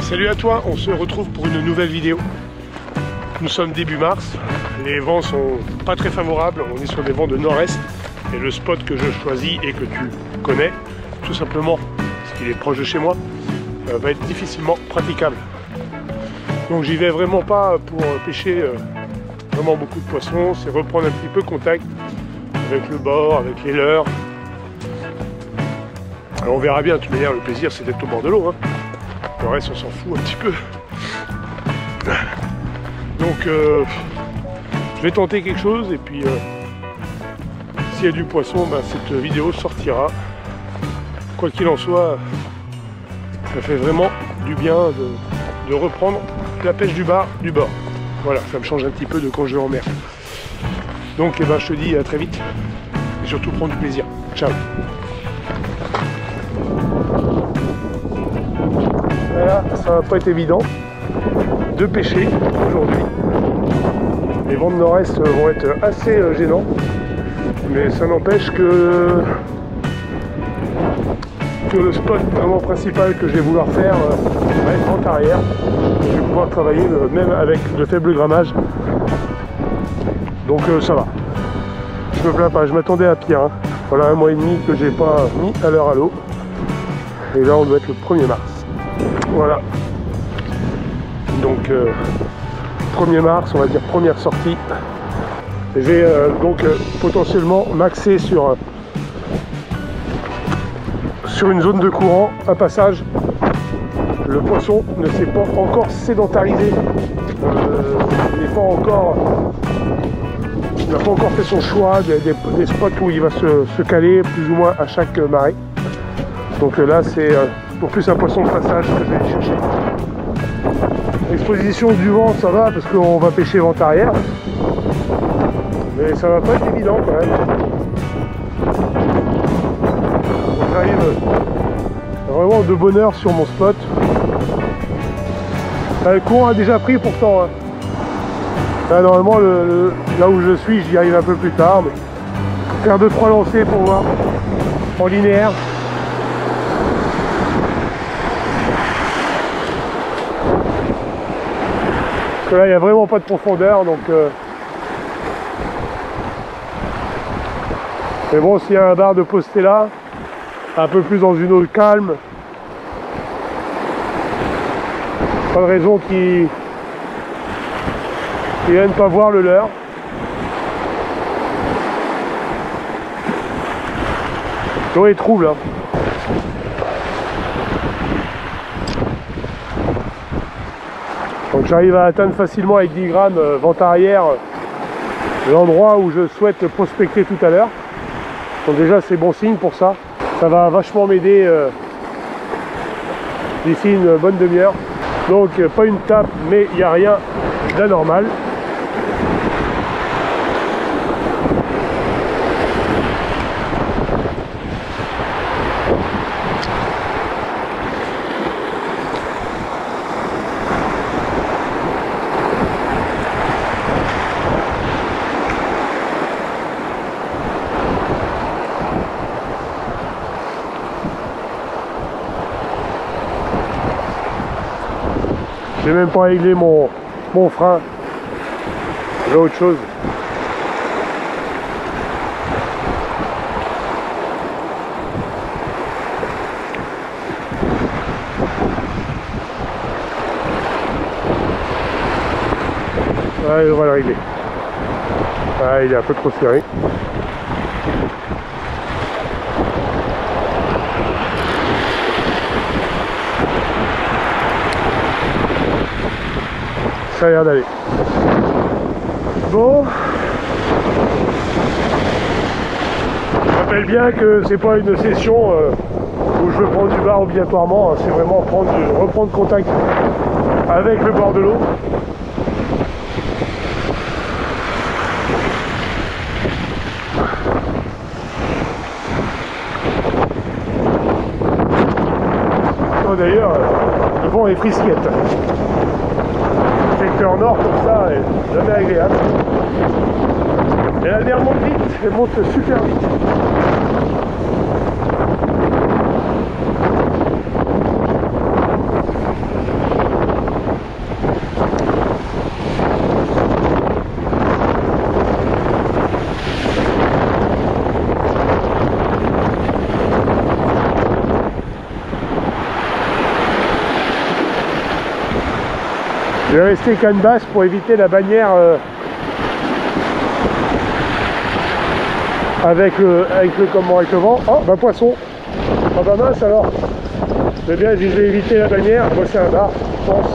Salut à toi, on se retrouve pour une nouvelle vidéo. Nous sommes début mars, les vents sont pas très favorables, on est sur des vents de nord-est et le spot que je choisis et que tu connais, tout simplement parce qu'il est proche de chez moi, va être difficilement praticable. Donc j'y vais vraiment pas pour pêcher vraiment beaucoup de poissons, c'est reprendre un petit peu contact avec le bord, avec les leurres. Alors on verra bien, de toute manière le plaisir c'est d'être au bord de l'eau, hein. Le reste on s'en fout un petit peu. Donc je vais tenter quelque chose et puis s'il y a du poisson, cette vidéo sortira. Quoi qu'il en soit, ça fait vraiment du bien de reprendre la pêche du bord. Voilà, ça me change un petit peu de quand je vais en mer. Donc je te dis à très vite et surtout prends du plaisir. Ciao. Voilà, ça va pas être évident de pêcher aujourd'hui. Les vents de nord-est vont être assez gênants, mais ça n'empêche que le spot vraiment principal que je vais vouloir faire va être vente arrière. Je vais pouvoir travailler même avec de faibles grammages. Donc ça va. Je me plains pas, je m'attendais à pire. Hein. Voilà 1 mois et demi que j'ai pas mis à l'heure à l'eau. Et là on doit être le 1er mars. Voilà. Donc 1er mars, on va dire première sortie. Je vais donc potentiellement m'axer sur une zone de courant, un passage. Le poisson ne s'est pas encore sédentarisé. Il n'a pas encore fait son choix des spots où il va se caler plus ou moins à chaque marée. Donc là c'est pour plus un poisson de passage que je vais aller chercher. L'exposition du vent ça va parce qu'on va pêcher vent arrière. Mais ça va pas être évident quand même. J'arrive vraiment de bonne heure sur mon spot. Le courant a déjà pris pourtant. Hein. Là, normalement là où je suis j'y arrive un peu plus tard. Mais faire 2-3 lancers pour voir en linéaire. Parce que là il n'y a vraiment pas de profondeur donc mais bon, s'il y a un bar de poster là, un peu plus dans une eau calme, pas de raison qu'ils viennent pas voir le leurre. L'eau est trouble. Hein. Donc j'arrive à atteindre facilement avec 10 grammes vente arrière l'endroit où je souhaite prospecter tout à l'heure. Donc déjà c'est bon signe pour ça. Ça va vachement m'aider d'ici une bonne demi-heure. Donc pas une tape mais il n'y a rien d'anormal. J'ai même pas réglé mon frein. J'ai autre chose. Ouais, on va le régler. Ah, il est un peu trop serré. Ça a l'air d'aller. Bon. Je rappelle bien que c'est pas une session où je veux prendre du bar obligatoirement. Hein, c'est vraiment reprendre contact avec le bord de l'eau. Oh, d'ailleurs, le vent est frisquette. Secteur nord comme ça est jamais agréable. Et la mer monte vite, elle monte super vite. Je vais rester canne basse pour éviter la bannière avec le vent. Oh, bah poisson. Ah bah mince alors. C'est bien, je vais éviter la bannière. Moi c'est un bar, je pense.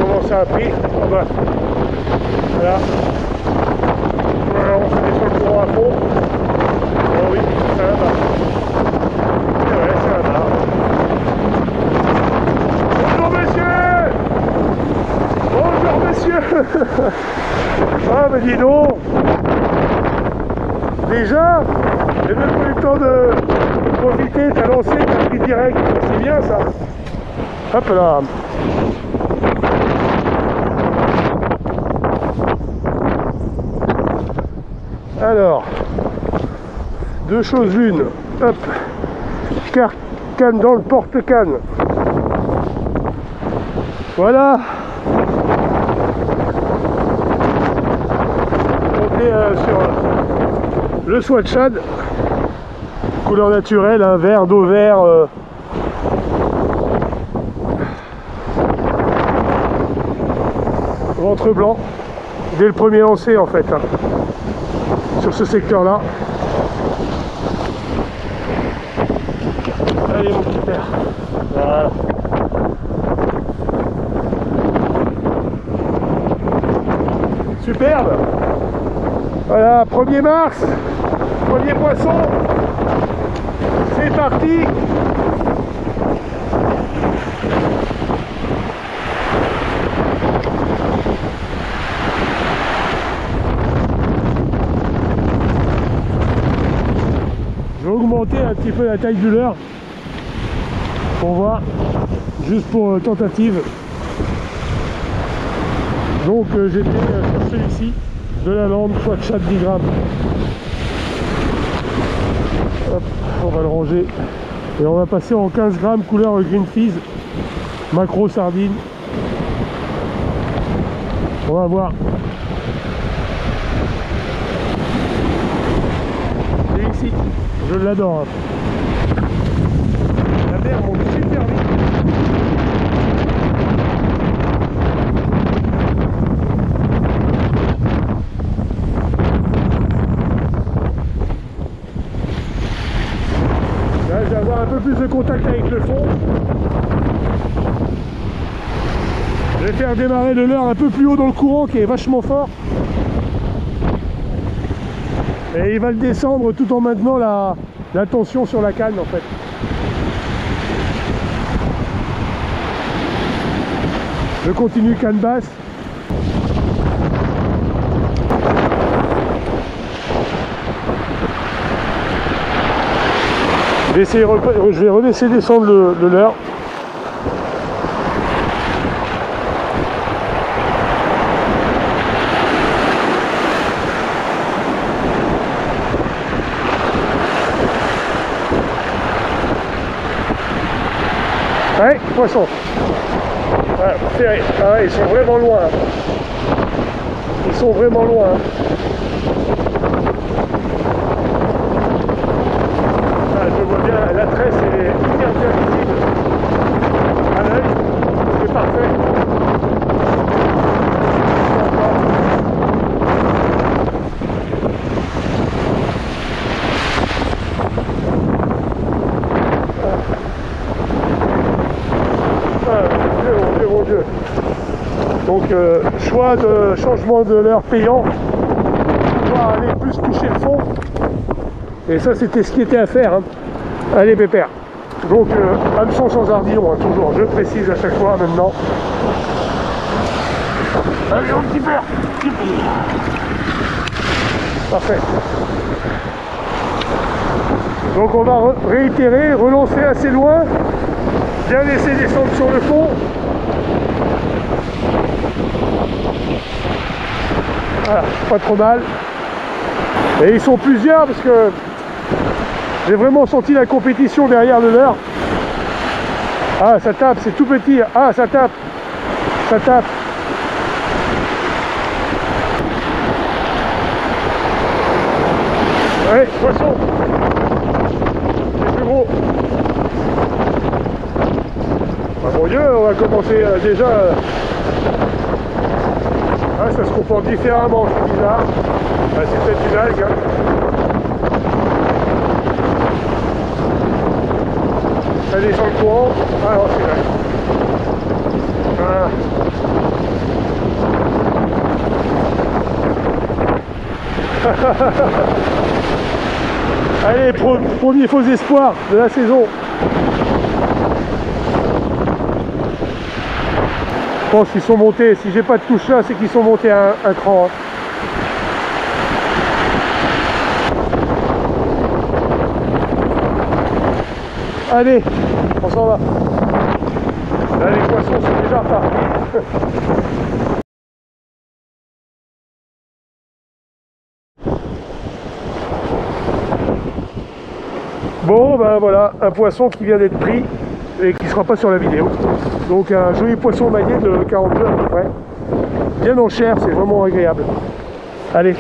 Comment ça a pris. Oh bah. Voilà. Voilà, on se met sur le courant à fond. Oh oui, c'est un bar. C'est vrai, c'est un bar. Bonjour monsieur. Bonjour monsieur. Ah bah dis donc. Déjà, j'ai même pas eu le temps de profiter, t'as lancé, t'as pris direct, c'est bien ça. Hop là. Alors, deux choses l'une, hop, canne dans le porte-canne. Voilà. On est sur le Swatchad, couleur naturelle, un vert d'eau vert. Ventre blanc, dès le premier lancer en fait, hein, sur ce secteur-là. Allez mon petit père. Voilà. Superbe. Voilà, 1er mars, premier poisson. C'est parti. Je vais augmenter un petit peu la taille du leurre pour voir, juste pour tentative. Donc j'étais sur celui-ci de la lande Swatchad 10 grammes. Hop, on va le ranger et on va passer en 15 grammes couleur green fizz, macro sardine. On va voir. Et ici, je l'adore. La mer monte super vite. Là, je vais avoir un peu plus de contact avec le fond. Je vais faire démarrer le leurre un peu plus haut dans le courant qui est vachement fort. Et il va le descendre tout en maintenant la tension sur la canne en fait. Je continue canne basse. Je vais rebaisser descendre le leurre. Ouais, poisson. Voilà, ferré. Ah ouais, ils sont vraiment loin. Ils sont vraiment loin. Ah, je vois bien, la tresse est hyper bien visible à l'œil. C'est parfait. Mon Dieu. Donc choix de changement de leurre payant, on va aller plus toucher le fond, et ça c'était ce qui était à faire, hein. Allez pépère. Donc hameçon sans ardillon, hein, toujours, je précise à chaque fois maintenant. Allez mon petit père. Parfait. Donc on va réitérer, relancer assez loin, bien laisser descendre sur le fond. Voilà, pas trop mal. Et ils sont plusieurs parce que j'ai vraiment senti la compétition derrière le leurre. Ah, ça tape, c'est tout petit. Ah, ça tape. Ça tape. Ouais, poisson. C'est plus gros. Mon Dieu, on va commencer déjà. Ah, ça se comporte différemment, c'est bizarre. Ah, c'est peut-être une algue. Hein. Ça descend le courant. Ah non, c'est l'algue. Ah. Allez, premier faux espoir de la saison. Je pense qu'ils sont montés, si j'ai pas de touche là, c'est qu'ils sont montés un cran. Hein. Allez, on s'en va. Là, les poissons sont déjà repartis. Bon, ben voilà, un poisson qui vient d'être pris et qui ne sera pas sur la vidéo. Donc un joli poisson maillé de 42 à peu près. Bien en chair, c'est vraiment agréable. Allez.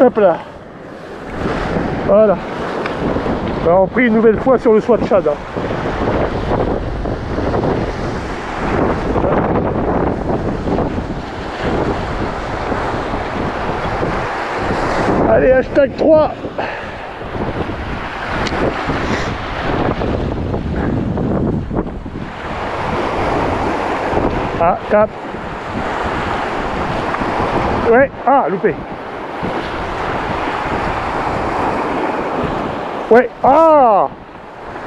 Hop là. Voilà. Alors, on prie une nouvelle fois sur le soie de Tchad. Hein. Allez, hashtag 3. Ah, cap. Ouais, ah, loupé. Ouais, ah,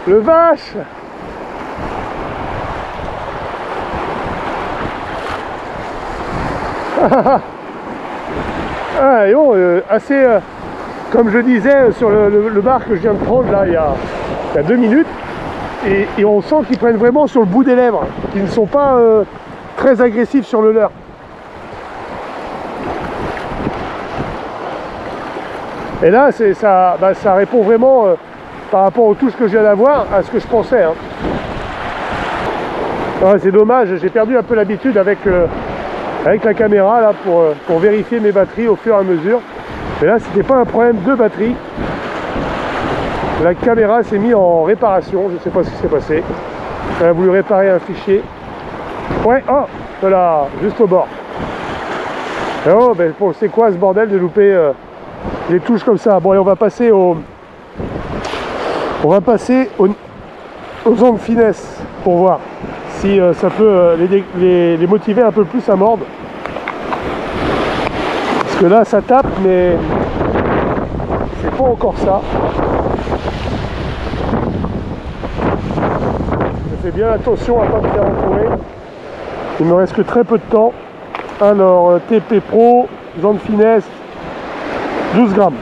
le vache. Ah, et bon, assez, comme je disais sur le bar que je viens de prendre là il y a 2 minutes, et on sent qu'ils prennent vraiment sur le bout des lèvres, qu'ils ne sont pas très agressifs sur le leurre. Et là, ça répond vraiment, par rapport aux touches que je viens d'avoir, à ce que je pensais. Hein. Ouais, c'est dommage, j'ai perdu un peu l'habitude avec la caméra là, pour vérifier mes batteries au fur et à mesure. Mais là, c'était pas un problème de batterie. La caméra s'est mise en réparation, je ne sais pas ce qui s'est passé. Elle a voulu réparer un fichier. Ouais, oh, voilà, juste au bord. Et oh, ben, c'est quoi ce bordel de louper les touches comme ça? Bon, et on va passer aux ondes finesse pour voir si ça peut les motiver un peu plus à mordre. Parce que là, ça tape, mais c'est pas encore ça. Je fais bien attention à ne pas me faire entourer. Il me reste que très peu de temps. Alors, TP Pro, zone finesse, 12 grammes.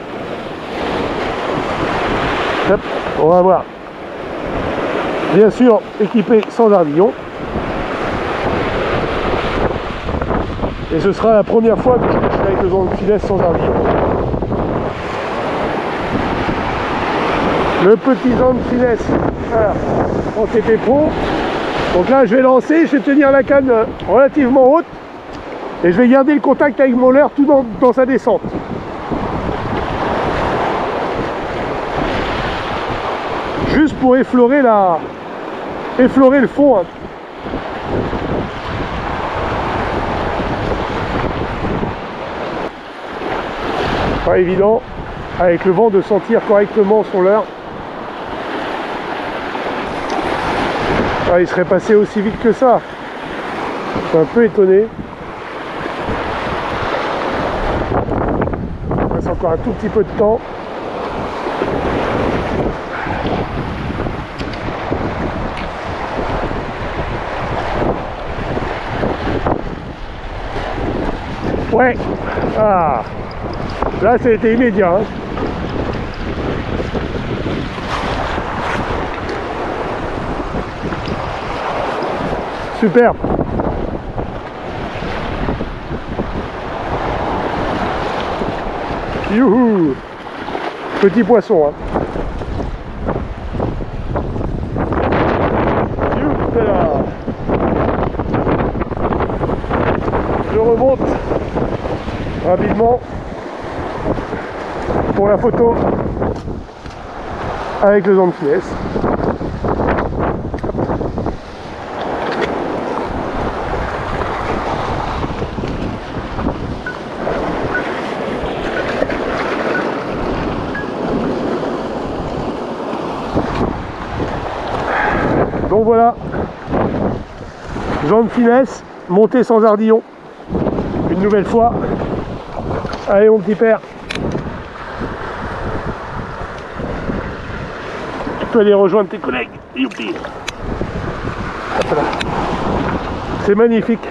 Hop, on va voir. Bien sûr, équipé sans ardillon. Et ce sera la première fois que je pêche avec le zone finesse sans ardillon. Le petit zone finesse en TP Pro. Donc là, je vais lancer, je vais tenir la canne relativement haute. Et je vais garder le contact avec mon leurre tout dans sa descente. Juste pour effleurer le fond. Hein. Pas évident, avec le vent, de sentir correctement son leurre. Ah, il serait passé aussi vite que ça. Je suis un peu étonné. Il reste encore un tout petit peu de temps. Ouais. Ah. Là, ça a été immédiat. Hein. Superbe. Youhou. Petit poisson. Hein. Je remonte rapidement pour la photo avec le zone finesse. Donc voilà, jambe finesse, montée sans ardillon, une nouvelle fois. Allez mon petit père, tu peux aller rejoindre tes collègues. Youpi. Voilà. C'est magnifique.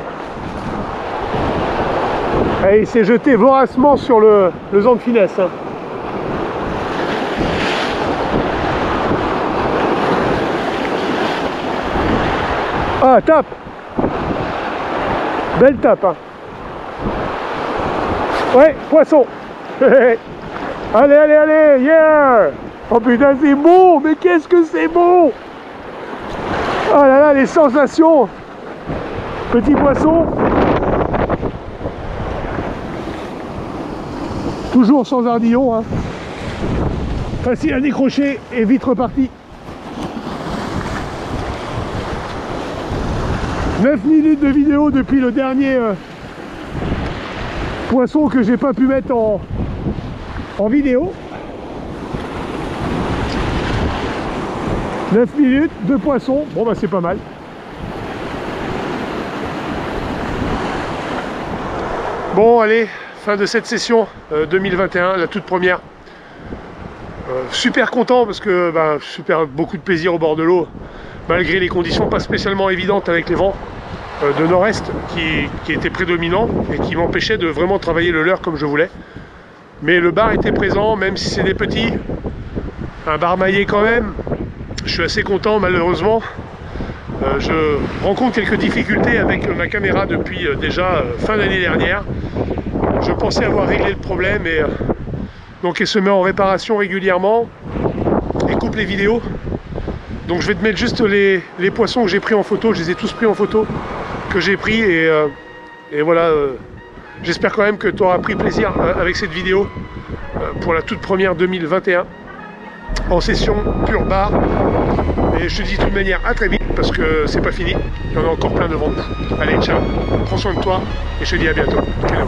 Et il s'est jeté voracement sur le jambe finesse. Hein. Ah, tape. Belle tape. Hein. Ouais, poisson. Allez, allez, allez, yeah. Oh putain, c'est bon. Mais qu'est-ce que c'est bon. Oh là là, les sensations. Petit poisson. Toujours sans ardillon. Hein. Facile à décrocher et vite reparti. 9 minutes de vidéo depuis le dernier poisson que j'ai pas pu mettre en vidéo. 9 minutes de poisson, bon bah c'est pas mal. Bon allez, fin de cette session 2021, la toute première. Super content parce que beaucoup de plaisir au bord de l'eau, malgré les conditions pas spécialement évidentes avec les vents de nord-est qui étaient prédominants et qui m'empêchaient de vraiment travailler le leurre comme je voulais. Mais le bar était présent, même si c'est des petits, un bar maillé quand même. Je suis assez content, malheureusement. Je rencontre quelques difficultés avec ma caméra depuis déjà fin d'année dernière. Je pensais avoir réglé le problème et donc elle se met en réparation régulièrement et coupe les vidéos. Donc je vais te mettre juste les poissons que j'ai pris en photo, je les ai tous pris en photo, que j'ai pris et voilà. J'espère quand même que tu auras pris plaisir avec cette vidéo pour la toute première 2021 en session pure bar. Et je te dis de toute manière à très vite parce que c'est pas fini, il y en a encore plein devant nous. Allez, ciao, prends soin de toi et je te dis à bientôt. Hello.